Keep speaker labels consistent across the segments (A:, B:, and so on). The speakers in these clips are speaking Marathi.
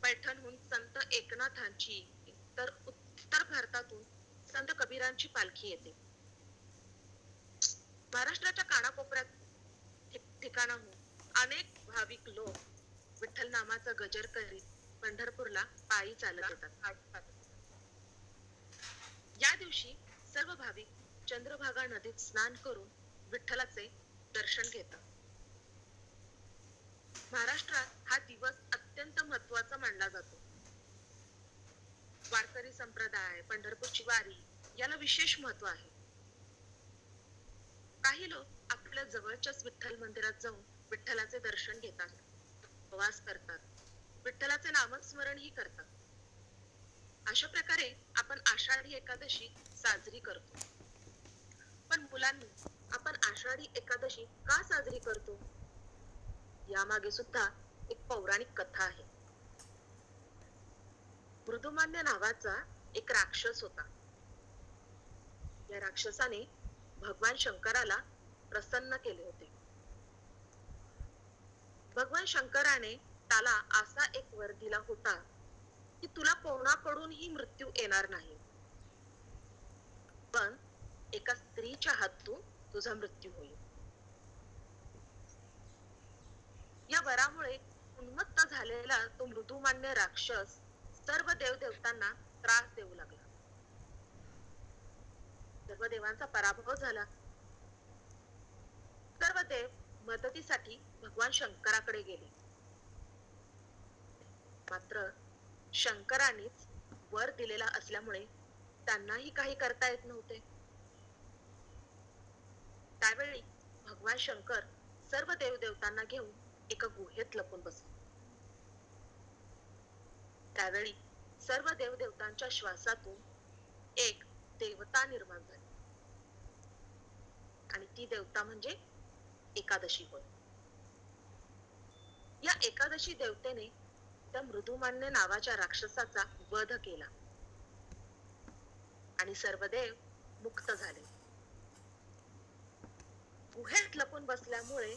A: पैठणहून संत एकनाथांची, तर उत्तर भारतातून संत कबीरांची पालखी येते. महाराष्ट्राच्या कानाकोपऱ्यात ठिकठिकाणाहून अनेक भाविक लोक विठ्ठल नामाचा गजर करीत पंढरपूरला पायी चालत येतात. या दिवशी सर्व भाविक चंद्रभागा नदीत स्नान करून विठ्ठलाचे दर्शन घेतात. महाराष्ट्रात हा दिवस अत्यंत महत्वाचा मानला जातो. वारकरी संप्रदाय, पंढरपूरची वारी याला विशेष महत्व आहे. काही लोक आपल्या जवळच्याच विठ्ठल मंदिरात जाऊन विठ्ठलाचे दर्शन घेतात, उपवास करतात, विठ्ठलाचे नामस्मरणही करतात. अशा प्रकारे आपण आषाढी एकादशी साजरी करतो. पण मुलांनी, आपण आषाढी एकादशी का साजरी करतो? यामागे सुद्धा एक पौराणिक कथा आहे. मृदुमान्य नावाचा एक राक्षस होता. या राक्षसाने भगवान शंकराला प्रसन्न केले होते. भगवान शंकराने त्याला असा एक वर दिला होता की तुला कोणाकडूनही मृत्यू येणार नाही, पण एका स्त्रीच्या हातून तुझा मृत्यू होईल. या वरामुळे उन्मत्त झालेला तो मृदुमान्य राक्षस सर्व देवदेवतांना त्रास देऊ लागला. सर्व देवांचा पराभव झाला. सर्व देव मदतीसाठी भगवान शंकराकडे गेले. मात्र शंकरानेच वर दिलेला असल्यामुळे त्यांनाही काही करता येत नव्हते. त्यावेळी भगवान शंकर सर्व देवदेवतांना घेऊन एका गुहेत लपून बसले. त्यावेळी सर्व देवदेवतांच्या श्वासातून एक देवता निर्माण झाली आणि ती देवता म्हणजे एकादशी होय. या एकादशी देवतेने त्या मृदुमान्य नावाच्या राक्षसाचा वध केला आणि सर्व देव मुक्त झाले. गुहेत लपून बसल्यामुळे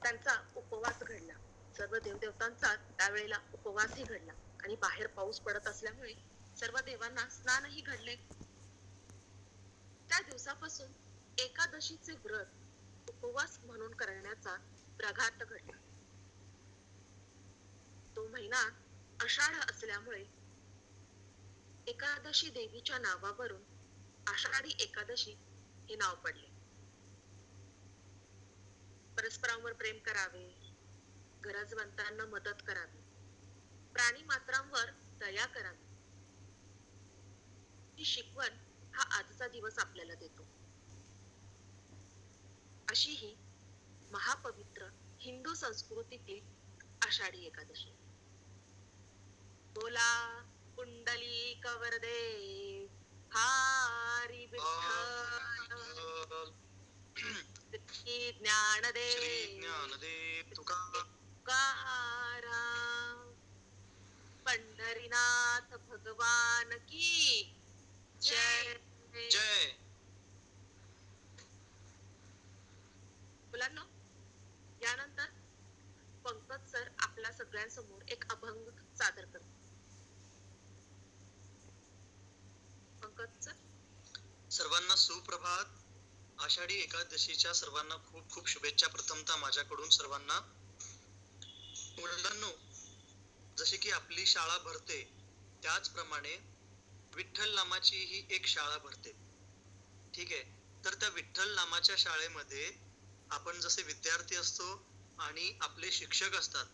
A: त्यांचा उपवास घडला. सर्व देवदेवतांचा त्यावेळेला उपवासही घडला आणि बाहेर पाऊस पडत असल्यामुळे सर्व देवांना स्नानही घडले. त्या दिवसापासून एकादशीचे व्रत उपवास म्हणून करण्याचा प्रघात घडला. तो महिना आषाढ असल्यामुळे एकादशी देवीच्या नावावरून आषाढी एकादशी हे नाव पडले. परस्परांवर प्रेम करावे, गरजवंतांना मदत करावी, प्राणी मात्रांवर दया करावी, ही शिकवण हा आजचा दिवस आपल्याला देतो. अशी ही महापवित्र हिंदू संस्कृतीतील आषाढी एकादशी. बोला पुंडलिक वरदे हरी विठ्ठल श्री ज्ञानदेव तुकाराम पंढरीनाथ भगवान की जय जय. मुलांनो, यानंतर पंकज सर आपल्या सगळ्यांसमोर एक अभंग सादर करतात. पंकज सर.
B: सर्वांना सुप्रभात. आषाढी एकादशीच्या सर्वांना खूप खूप शुभेच्छा प्रथमतः माझ्याकडून सर्वांना. मुलांनो, जशी की आपली शाळा भरते त्याचप्रमाणे विठ्ठल नामाची ही एक शाळा भरते. ठीक आहे. तर त्या विठ्ठल नामाच्या शाळेमध्ये आपण जसे विद्यार्थी असतो आणि आपले शिक्षक असतात,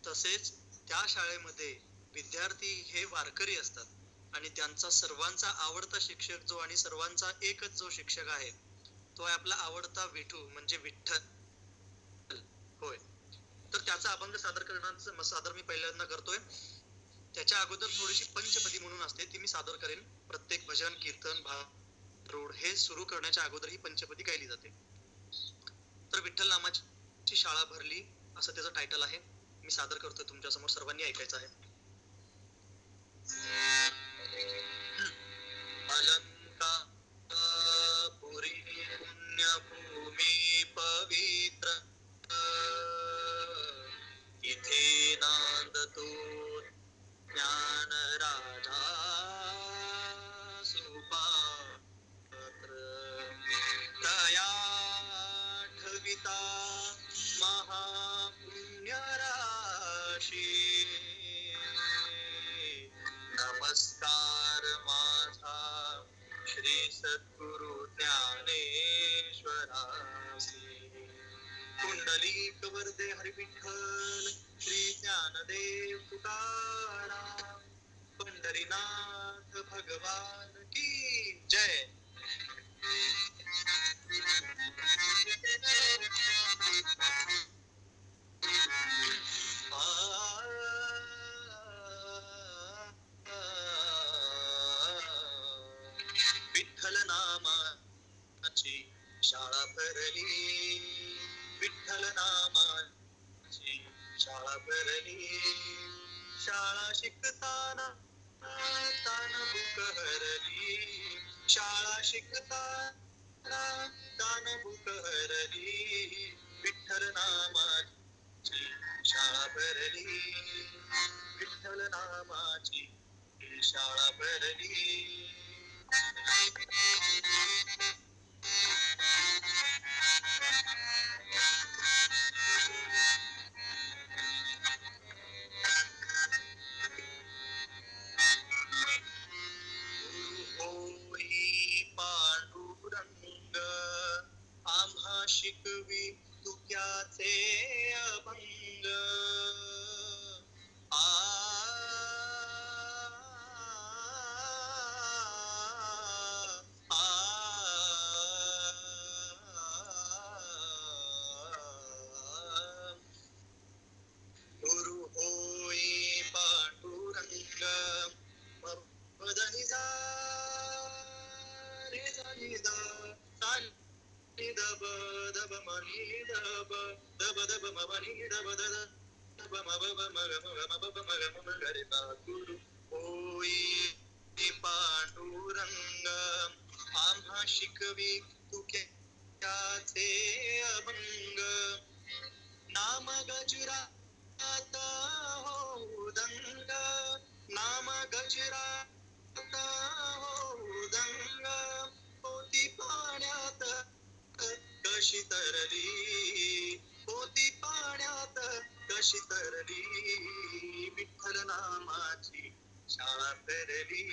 B: तसेच त्या शाळेमध्ये विद्यार्थी हे वारकरी असतात आणि त्यांचा सर्वांचा आवडता शिक्षक जो आणि सर्वांचा एकच जो शिक्षक आहे तो आहे आपला आवडता विठू म्हणजे विठ्ठल. होय. तर त्याचा अभंग सादर मी पहिल्यांदा करतोय. त्याच्या अगोदर थोडीशी पंचपदी म्हणून असते, ती मी सादर करेन. प्रत्येक भजन, कीर्तन, भारूड हे सुरू करण्याच्या अगोदर ही पंचपदी गायली जाते. तर विठ्ठल नामाची शाळा भरली असं त्याचं टायटल आहे. मी सादर करतोय तुमच्या समोर, सर्वांनी ऐकायचं आहे. अलंकापुरी पुण्यभूमी पवित्र, इथे नांदतो पुंडलिक वरदे हरी विठ्ठल, श्री ज्ञानदेव तुकाराम, पंढरीनाथ भगवान की जय. विठ्ठल नामाची शाळा भरली, विठ्ठल नामाची शाळा भरली, शाळा शिकताना तान बुक हरली, शाळा शिकताना तान बुक हरली, विठ्ठल नामाची शाळा भरली, विठ्ठल नामाची शाळा भरली. होई पांडुरंग, आम्हा शिकवी तुक्याचे अभंग. आ गुरु होई पांडुरंग, मदनी जा रे जानी द सानी दब दब मनी दब दब दब मनी दब दब मब मग मग मग मग मग रे बा. गुरु होई पांडुरंग, आम्हा शिकवी तुक्याचे अभंग. नाम गजरात हो दंग, नाम गजरात हो दंग, पोती पाण्यात कशी तरली, पोती पाण्यात कशी तरली, विठ्ठल नामाची शाळा भरली,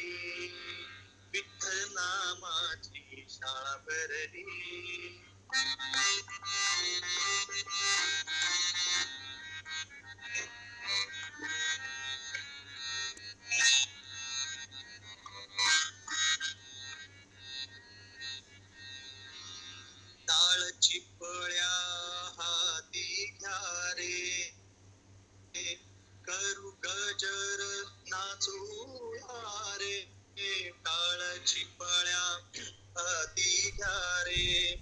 B: विठ्ठल नामाची शाळा भरली. टाळ चिपळ्या हाती घ्या रे, करू गजर नाचूया रे, टाळ चिपळ्या हाती घ्या रे,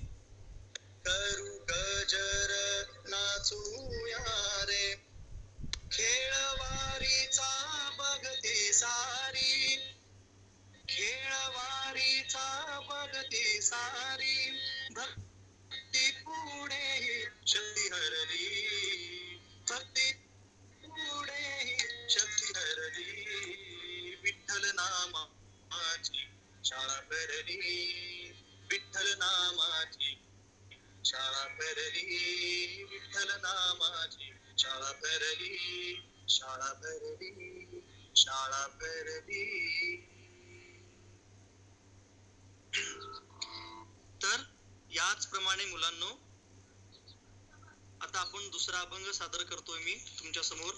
B: करू गजर नाचूया रे, खेळवारीचा बघती सारी, खेळवारीचा बघती सारी, भक्ती पुढे शक्ती हरली, भक्ती पुढे शक्ती हरली, विठ्ठल नामाची शाळा भरली, विठ्ठल नामाची शाळा भरली, विठ्ठल नामाची शाळा भरली, शाळा भरली, शाळा भरली. तर याचप्रमाणे मुलांनो, आता आपण दुसरा अभंग सादर करतोय मी तुमच्या समोर.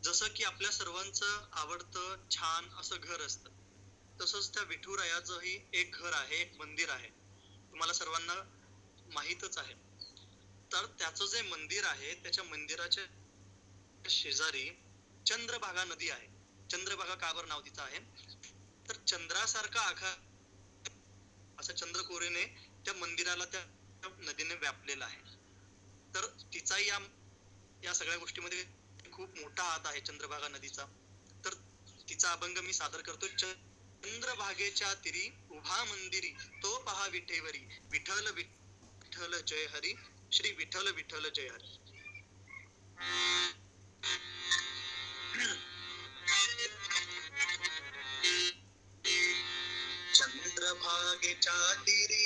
B: जसं की आपल्या सर्वांचं आवडतं छान असं घर असतं, तसंच त्या विठुरायाचंही एक घर आहे, एक मंदिर आहे, तुम्हाला सर्वांना माहीतच आहे. तर त्याचं जे मंदिर आहे, त्याच्या मंदिराच्या शेजारी चंद्रभागा नदी आहे. चंद्रभागा का बरं नाव तिचं आहे, तर चंद्रासारखा आकार असं चंद्रकोरेने त्या मंदिराला त्या नदीने व्यापलेला आहे. तर तिचाही या सगळ्या गोष्टीमध्ये खूप मोठा हात आहे चंद्रभागा नदीचा. तर तिचा अभंग मी सादर करतो. चंद्रभागेच्या तीरी उभा मंदिरी, तो पहा विठेवरी, विठ्ठल विठ्ठल जय हरी, श्री विठ्ठल विठ्ठल जय हरी. चंद्रभागेच्या तीरी,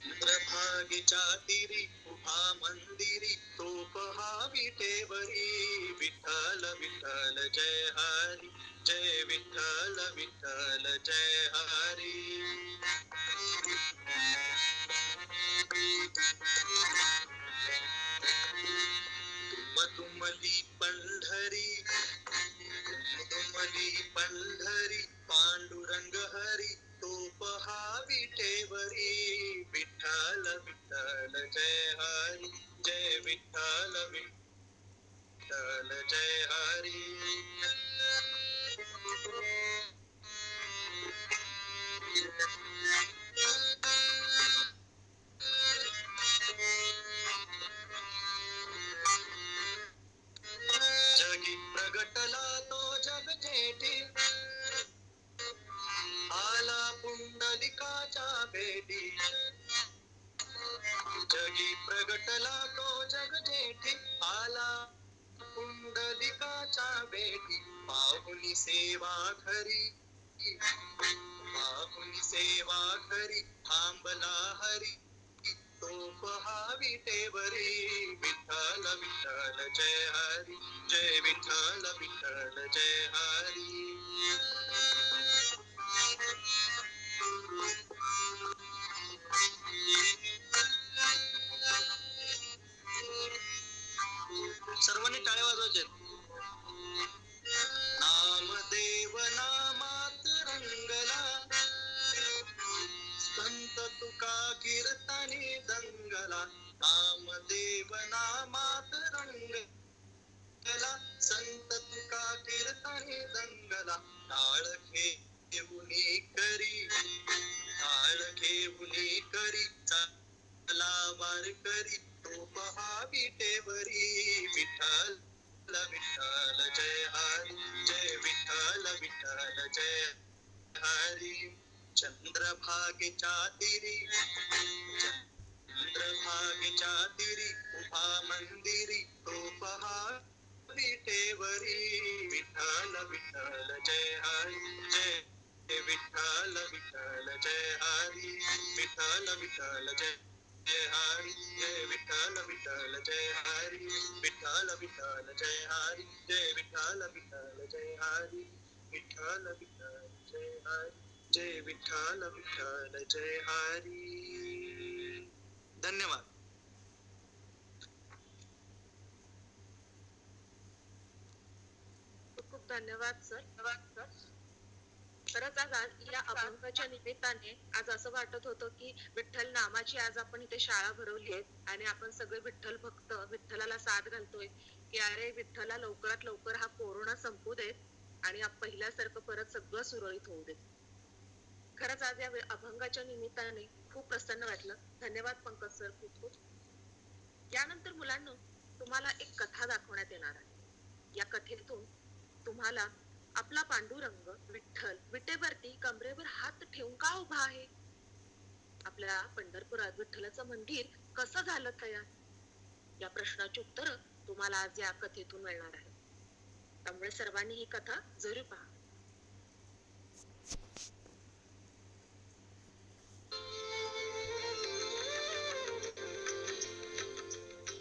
B: चंद्रभागेच्या तीरी उभा मंदिरी, तो पहा विठेवरी, विठ्ठल विठ्ठल जय हरी, जय विठ्ठल विठ्ठल जय हरी. दुमदुमली पंढरी, दुमदुमली पंढरी, पांडुरंग हरी तो पहा विटेवरी. विठ्ठल विठ्ठल जय हरी, जय विठ्ठल विठ्ठल जय हरी. जगी प्रगटला तो जग जेठी, आला पुंडलिकाच्या भेटी. जगी प्रगटला तो जग जेठी, आला पुंडलिकाच्या भेटी. पाहुनी सेवा खरी, पाहुनी सेवा खरी, थांबला हरी तो पहा विटेवरी. विठ्ठल विठ्ठल जय हरी, जय विठ्ठल विठ्ठल जय हरी. सर्वांनी टाळ्या वाजवायच्या. नामदेव नामात रंगला, संत तुका कीर्तनी दंगला. नामदेव नामात रंगला, संत तुका कीर्तनी दंगला. टाळ घेऊनी करी, टाळ घेऊनी करी, चला वार करी तो पहा विटेवरी. विठ्ठल विठ्ठल जय हरी, जय विठ्ठल विठ्ठल जय हरी. चंद्रभागेच्या तीरी, चंद्रभागेच्या तीरी उभा मंदिरी तो पहा विटेवरी. विठ्ठल विठ्ठल जय हरी, जय विठ्ठल विठ्ठल जय हरी. विठ्ठल विठ्ठल जय हरी, जय विठ्ठल विठ्ठल जय हरी. विठ्ठल विठ्ठल जय हरी, जय विठ्ठल विठ्ठल जय हरी. विठ्ठल विठ्ठल जय हरी, जय विठ्ठल विठ्ठल जय हरी. धन्यवाद.
A: खूप खूप धन्यवाद सर. खरंच आज या अभंगाच्या निमित्ताने आज असं वाटत होतं की विठ्ठल नामाची आज आपण इथे शाळा भरवली आहे आणि आपण सगळे विठ्ठल भक्त विठ्ठलाला साथ घालतोय की अरे विठ्ठला लवकरात लवकर हा कोरोना संपू देत आणि पहिल्यासारखं परत सगळं सुरळीत होऊ देत. खरंच आज या अभंगाच्या निमित्ताने खूप प्रसन्न वाटलं. धन्यवाद पंकज सर, खूप खूप. यानंतर मुलांना तुम्हाला एक कथा दाखवण्यात येणार आहे. या कथेतून तुम्हाला आपला पांडुरंग विठ्ठल विटेवरती कमरेवर हात ठेवून का उभा आहे, आपल्या पंढरपुरात विठ्ठलाचं मंदिर कसं झालं तयार, या प्रश्नाची उत्तर तुम्हाला आज या कथेतून मिळणार आहे. त्यामुळे सर्वांनी ही कथा जरूर पहा.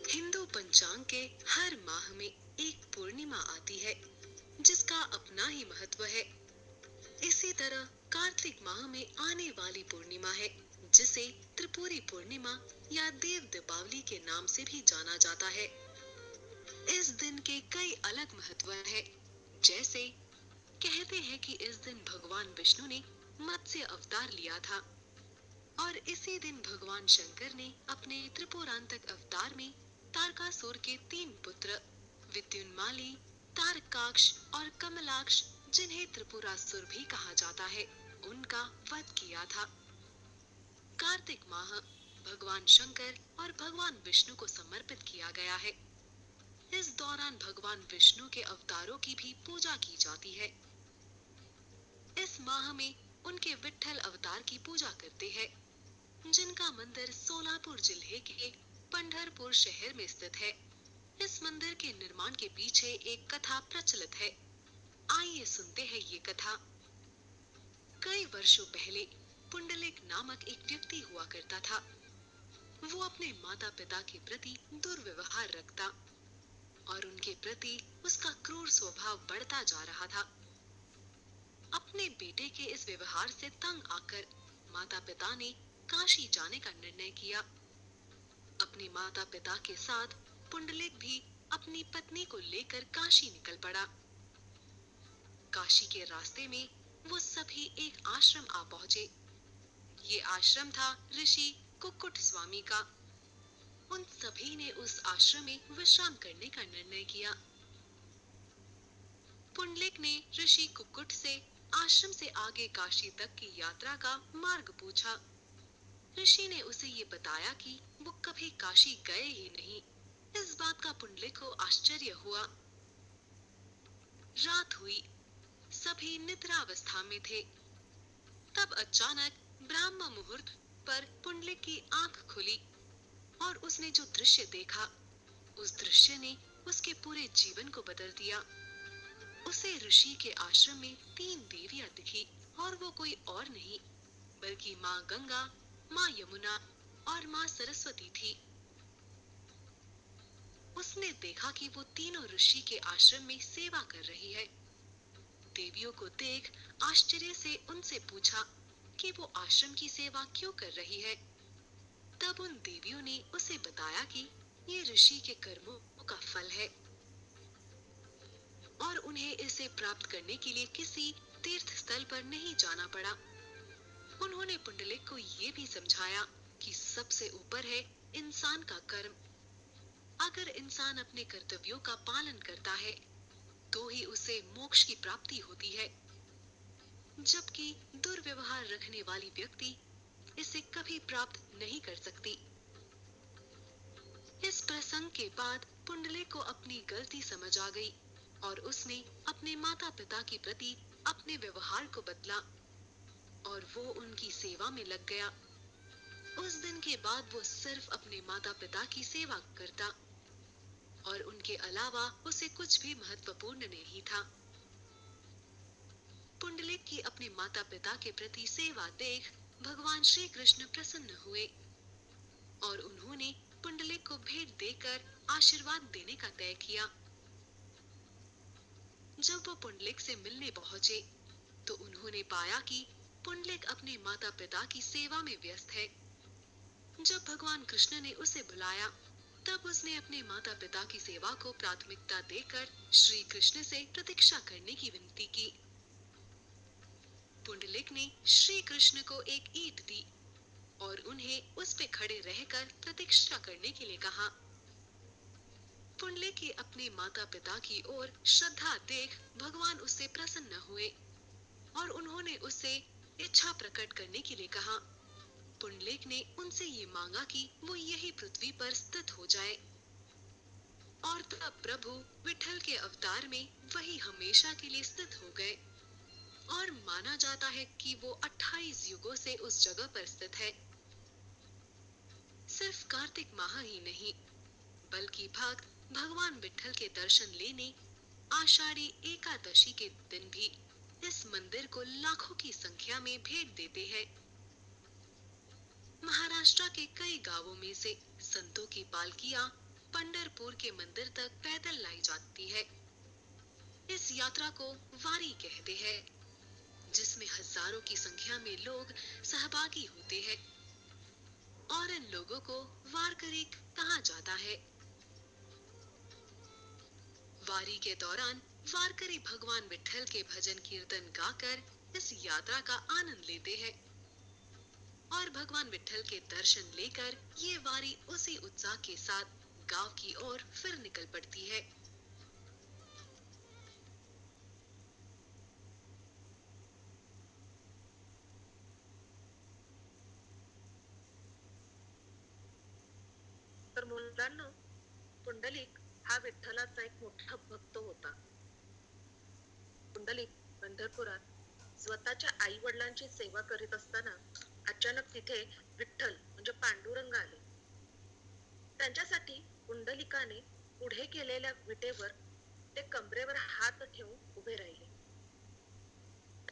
C: हिंदू पंचांग के हर माह में एक पूर्णिमा आती है जिसका अपना ही महत्व है। इसी तरह कार्तिक माह में आने वाली पूर्णिमा है जिसे त्रिपुरी पूर्णिमा या देव दीपावली के नाम से भी जाना जाता है। इस दिन के कई अलग महत्व है। जैसे कहते हैं कि इस दिन भगवान विष्णु ने मत्स्य अवतार लिया था और इसी दिन भगवान शंकर ने अपने त्रिपुरांतक अवतार में तारकासुर के 3 पुत्र विद्युन्माली, तारकाक्ष और कमलाक्ष, जिन्हें त्रिपुरासुर भी कहा जाता है, उनका वध किया था। कार्तिक माह भगवान शंकर और भगवान विष्णु को समर्पित किया गया है। इस दौरान भगवान विष्णु के अवतारों की भी पूजा की जाती है। इस माह में उनके विठ्ठल अवतार की पूजा करते हैं, जिनका मंदिर सोलापुर जिले के पंढरपुर शहर में स्थित है। इस मंदिर के निर्माण के पीछे एक कथा प्रचलित है। आइए सुनते हैं ये कथा। कई वर्षों पहले पुंडलिक नामक एक व्यक्ति हुआ करता था। वो अपने माता पिता के प्रति दुर्व्यवहार रखता और उनके प्रति उसका क्रूर स्वभाव बढ़ता जा रहा था। अपने बेटे के इस व्यवहार से तंग आकर माता पिता ने काशी जाने का निर्णय किया। अपने माता पिता के साथ पुंडलिक भी अपनी पत्नी को लेकर काशी निकल पड़ा। काशी के रास्ते में वो सभी एक आश्रम आ पहुंचे। ये आश्रम था ऋषि कुक्कुट स्वामी का। उन सभी ने उस आश्रम में विश्राम करने का निर्णय किया। पुंडलिक ने ऋषि कुक्कुट से आश्रम से आगे काशी तक की यात्रा का मार्ग पूछा। ऋषि ने उसे ये बताया कि वो कभी काशी गए ही नहीं। इस बात का पुंडलिक को आश्चर्य हुआ। रात हुई, सभी निद्रावस्था में थे। तब अचानक ब्राह्म मुहूर्त पर पुंडलिक की आंख खुली और उसने जो दृश्य देखा, उस दृश्य ने उसके पूरे जीवन को बदल दिया। उसे ऋषि के आश्रम में 3 देवियां दिखी और वो कोई और नहीं बल्कि माँ गंगा, माँ यमुना और माँ सरस्वती थी। उसने देखा कि वो तीनों ऋषि के आश्रम में सेवा कर रही है। देवियों को देख आश्चर्य से उनसे पूछा कि वो आश्रम की सेवा क्यों कर रही है। तब उन देवियों ने उसे बताया कि ये ऋषि के कर्मों का फल है और उन्हें इसे प्राप्त करने के लिए किसी तीर्थ स्थल पर नहीं जाना पड़ा। उन्होंने पुंडलिक को ये भी समझाया कि सबसे ऊपर है इंसान का कर्म। अगर इंसान अपने कर्तव्यों का पालन करता है तो ही उसे मोक्ष की प्राप्ति होती है, जबकि दुर्व्यवहार रखने वाली व्यक्ति इसे कभी प्राप्त नहीं कर सकती। इस प्रसंग के बाद पुंडलिक को अपनी गलती समझ आ गई और उसने अपने माता पिता के प्रति अपने व्यवहार को बदला और वो उनकी सेवा में लग गया। उस दिन के बाद वो सिर्फ अपने माता पिता की सेवा करता और उनके अलावा उसे कुछ भी महत्वपूर्ण नहीं था। पुंडलिक की अपने माता पिता के प्रति सेवा देख भगवान श्री कृष्ण प्रसन्न हुए और उन्होंने पुंडलिक को भेंट देकर आशीर्वाद देने का तय किया। जब वो पुंडलिक से मिलने पहुंचे तो उन्होंने पाया कि पुंडलिक अपने माता पिता की सेवा में व्यस्त है। जब भगवान कृष्ण ने उसे बुलाया तब उसने अपने माता पिता की सेवा को प्राथमिकता देकर श्री कृष्ण से प्रतीक्षा करने की विनती की। पुंडलिक ने श्री कृष्ण को एक ईंट दी और उन्हें उस पे खड़े रहकर प्रतीक्षा करने के लिए कहा। पुंडलिक के अपने माता पिता की ओर श्रद्धा देख भगवान उससे प्रसन्न हुए और उन्होंने उससे इच्छा प्रकट करने के लिए कहा। पुंडलिक ने उनसे ये मांगा कि वो यही पृथ्वी पर स्थित हो जाए और तब प्रभु विठल के अवतार में वही हमेशा के लिए स्थित हो गए और माना जाता है कि वो 28 युगों से उस जगह पर स्थित है। सिर्फ कार्तिक माह ही नहीं बल्कि भक्त भगवान विठल के दर्शन लेने आषाढ़ी एकादशी के दिन भी इस मंदिर को लाखों की संख्या में भेंट देते हैं। महाराष्ट्र के कई गांवों में से संतों की पालकियां पंढरपुर के मंदिर तक पैदल लाई जाती है। इस यात्रा को वारी कहते हैं, जिसमें हजारों की संख्या में लोग सहभागी होते हैं और इन लोगों को वारकरी कहा जाता है। वारी के दौरान वारकरी भगवान विठल के भजन कीर्तन गाकर इस यात्रा का आनंद लेते हैं और भगवान विठल के दर्शन लेकर ये वारी उसी उत्साह के साथ गांव की ओर फिर निकल पड़ती है।
A: तर मुलांना, पुंडलिक हा विठ्ठलाचा एक मोठा भक्त होता. पुंडलिक पंढरपुरात स्वतःच्या आई वडिलांची सेवा करीत असताना अचानक तिथे विठ्ठल म्हणजे पांडुरंग आले. त्यांच्यासाठी पुंडलिकाने पुढे केलेल्या विटेवर ते कमरेवर हात ठेवून उभे राहिले.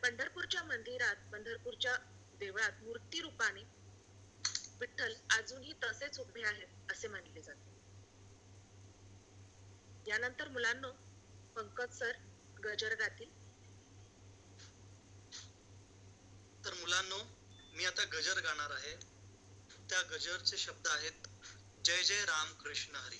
A: पंढरपूरच्या मंदिरात, पंढरपूरच्या देवळात मूर्ती रूपाने विठ्ठल अजूनही तसेच उभे आहेत असे मानले जाते. यानंतर मुलांनो, पंकज सर गजर गातील.
B: तर मुलांनो, मी आता गजर गाणार आहे. त्या गजरचे शब्द आहेत, जय जय राम कृष्ण हरी.